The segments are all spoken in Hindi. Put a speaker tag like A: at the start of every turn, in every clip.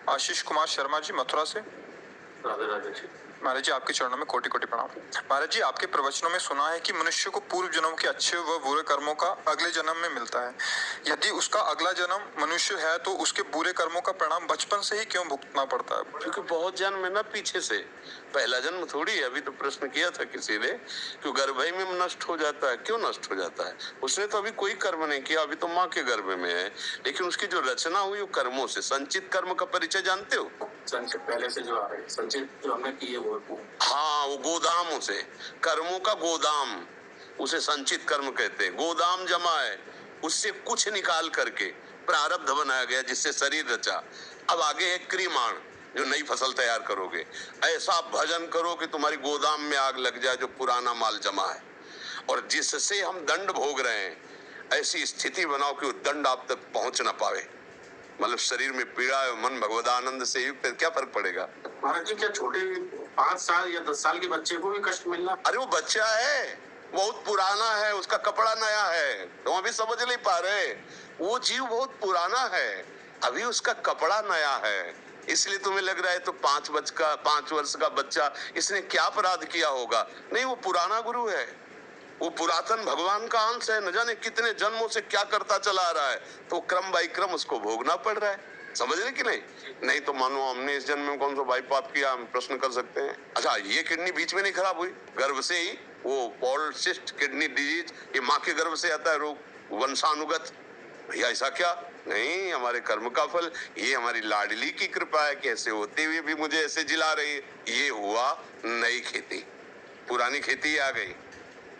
A: आशीष कुमार शर्मा जी, मथुरा से।
B: राधे राधे जी।
A: महाराज जी, आपके चरणों में कोटि कोटि प्रणाम। महाराज जी, आपके प्रवचनों में सुना है कि मनुष्य को पूर्व जन्म के अच्छे व बुरे कर्मों का अगले जन्म में मिलता है। यदि उसका अगला जन्म मनुष्य है तो उसके बुरे कर्मों का परिणाम बचपन से ही क्यों भुगतना पड़ता है?
B: क्योंकि बहुत जन्म है ना पीछे से, पहला जन्म थोड़ी है। अभी तो प्रश्न किया था किसी ने, क्यों गर्भ ही में नष्ट हो जाता है? क्यों नष्ट हो जाता है? उसने तो अभी कोई कर्म नहीं किया, अभी तो माँ के गर्भ में है, लेकिन उसकी जो रचना हुई वो कर्मों से। संचित कर्म का परिचय जानते हो?
C: संचित पहले से जो आ रहे हैं, संचित जो हमने किए वो
B: हाँ, वो गोदाम, उसे कर्मों का गोदाम, उसे संचित कर्म कहते हैं। गोदाम जमा है, उससे कुछ निकाल करके प्रारब्ध बनाया गया जिससे शरीर रचा। अब आगे है क्रिमाण, जो नई फसल तैयार करोगे। ऐसा भजन करो कि तुम्हारी गोदाम में आग लग जाए जो पुराना माल जमा है, और जिससे हम दंड भोग रहे हैं ऐसी स्थिति बनाओ कि वो दंड आप तक पहुंच ना पावे। मतलब शरीर में पीड़ा है, मन भगवदानंद से युक्त, क्या फर्क पड़ेगा?
C: महाराज जी, क्या छोटे 5 साल या 10 साल के बच्चे को भी कष्ट मिलना?
B: अरे वो बच्चा है, बहुत पुराना है, उसका कपड़ा नया है, तुम अभी समझ नहीं पा रहे। वो जीव बहुत पुराना है, अभी उसका कपड़ा नया है, इसलिए तुम्हें लग रहा है तो 5 वर्ष का बच्चा, इसने क्या अपराध किया होगा? नहीं, वो पुराना गुरु है, वो पुरातन भगवान का अंश है, न जाने कितने जन्मों से क्या करता चला आ रहा है, तो क्रम बाई क्रम उसको भोगना पड़ रहा है। समझ रहे कि नहीं? नहीं तो मानो हमने इस जन्म में कौन सा भाई पाप किया, हम प्रश्न कर सकते हैं। अच्छा, ये किडनी बीच में नहीं खराब हुई? गर्भ से ही वो पॉलिसिस्ट किडनी डिजीज, ये माँ के गर्भ से आता है रोग, वंशानुगत। भैया ऐसा क्या? नहीं, हमारे कर्म का फल, ये हमारी लाडली की कृपा है कि ऐसे होते हुए भी मुझे ऐसे जिला रही है। ये हुआ नई खेती, पुरानी खेती आ गई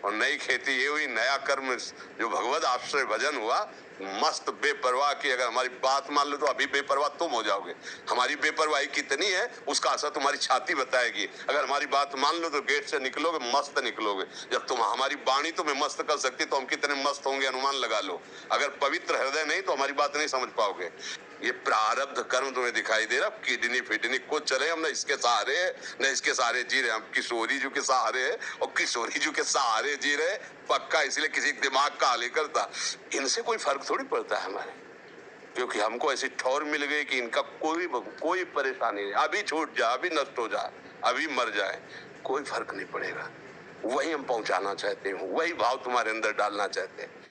B: और नई खेती ये हुई, नया कर्म जो भगवत आश्रय भजन हुआ। मस्त बेपरवाह की, अगर हमारी बात मान लो तो अभी बेपरवाह तुम हो जाओगे। हमारी बेपरवाही कितनी है उसका असर तुम्हारी छाती बताएगी। अगर हमारी बात मान लो तो गेट से निकलोगे मस्त निकलोगे। जब तुम, हमारी वाणी तुम्हें मस्त कर सकती तो हम कितने मस्त होंगे अनुमान लगा लो। अगर पवित्र हृदय नहीं तो हमारी बात नहीं समझ पाओगे। ये प्रारब्ध कर्म तुम्हें दिखाई दे रहा, किडनी फिडनी कुछ चले, हम न इसके सहारे न इसके सहारे जी रहे, हम किशोरी जी के सहारे है और किशोरी जी के सहारे जी रहे पक्का, इसलिए किसी दिमाग का हाल ही करता। इनसे कोई फर्क थोड़ी पड़ता है हमारे, क्योंकि हमको ऐसी ठौर मिल गई कि इनका कोई परेशानी नहीं। अभी छूट जाए, अभी नष्ट हो जाए, अभी मर जाए, कोई फर्क नहीं पड़ेगा। वही हम पहुंचाना चाहते हैं, वही भाव तुम्हारे अंदर डालना चाहते हैं।